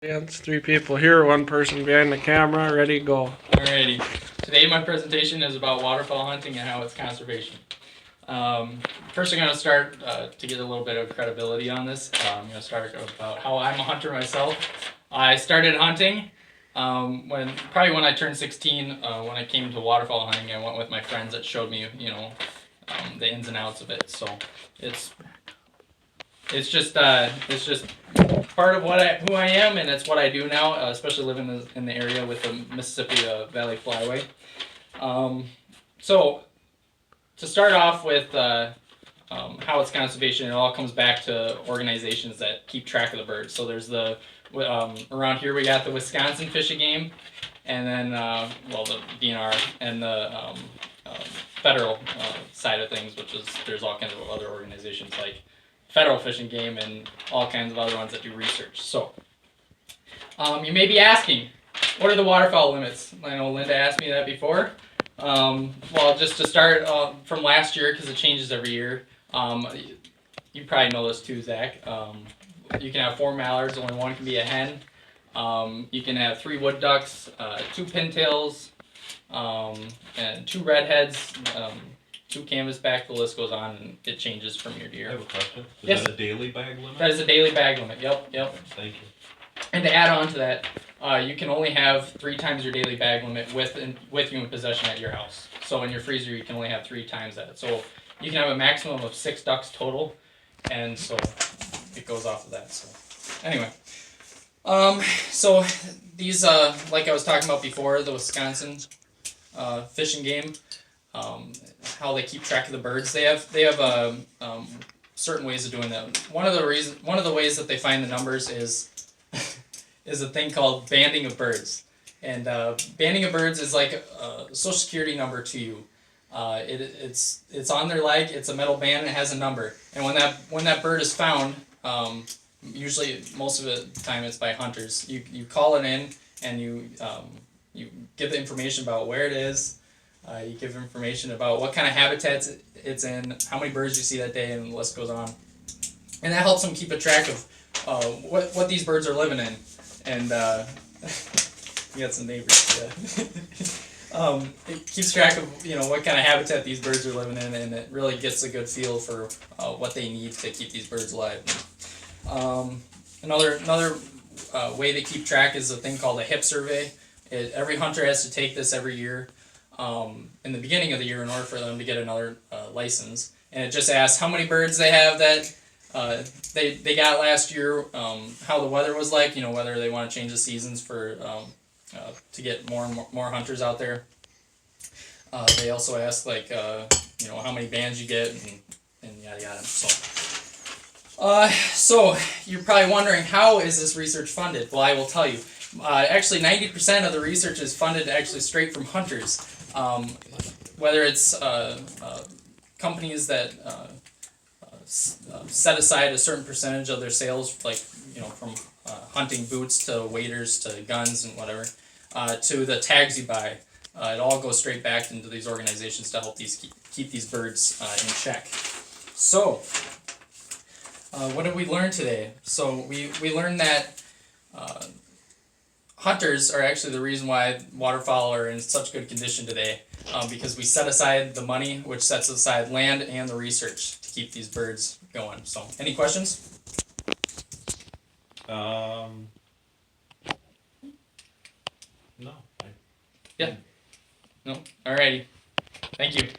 It's 3 people here, 1 person behind the camera, ready to go. Alrighty. Today my presentation is about waterfowl hunting and how it's conservation. First I'm going to start to get a little bit of credibility on this. I'm going to start about how I'm a hunter myself. I started hunting when I turned 16. When I came to waterfowl hunting, I went with my friends that showed me, the ins and outs of it. So it's just part of who I am, and it's what I do now, especially living in the area with the Mississippi Valley Flyway. So to start off with how it's conservation, it all comes back to organizations that keep track of the birds. So there's around here we got the Wisconsin Fish and Game, and then the DNR and the federal side of things, which is there's all kinds of other organizations like Federal Fish and Game and all kinds of other ones that do research. So you may be asking, what are the waterfowl limits? I know Linda asked me that before. Well, just to start from last year, because it changes every year, you probably know this too, Zach. You can have 4 mallards, only 1 can be a hen. You can have 3 wood ducks, 2 pintails, and 2 redheads, 2 canvasback. The list goes on, and it changes from year to year. I have a question. Is Yes. that a daily bag limit? That is a daily bag limit. Yep. Thank you. And to add on to that, you can only have 3 times your daily bag limit with you in possession at your house. So in your freezer, you can only have 3 times that. So you can have a maximum of 6 ducks total, and so it goes off of that. So anyway, so these like I was talking about before, the Wisconsin Fish and Game, how they keep track of the birds. They have certain ways of doing that. One of the ways that they find the numbers is a thing called banding of birds. And banding of birds is like a social security number to you. It's on their leg. It's a metal band and it has a number. And when that bird is found, usually most of the time it's by hunters. You call it in and you give the information about where it is. You give information about what kind of habitats it's in, how many birds you see that day, and the list goes on. And that helps them keep a track of what these birds are living in. And you got some neighbors. Yeah. It keeps track of what kind of habitat these birds are living in, and it really gets a good feel for what they need to keep these birds alive. Another way to keep track is a thing called a hip survey. Every hunter has to take this every year in the beginning of the year in order for them to get another license. And it just asks how many birds they have that they got last year, how the weather was like, whether they want to change the seasons for to get more and more hunters out there. They also ask how many bands you get and yada yada. So you're probably wondering, how is this research funded? Well, I will tell you. Actually, 90% of the research is funded actually straight from hunters. Whether it's companies that set aside a certain percentage of their sales, like from hunting boots to waders to guns and whatever, to the tags you buy, it all goes straight back into these organizations to help keep these birds in check. So, what did we learn today? So we learned that hunters are actually the reason why waterfowl are in such good condition today, because we set aside the money, which sets aside land and the research to keep these birds going. So, any questions? No. Yeah. No? Alrighty. Thank you.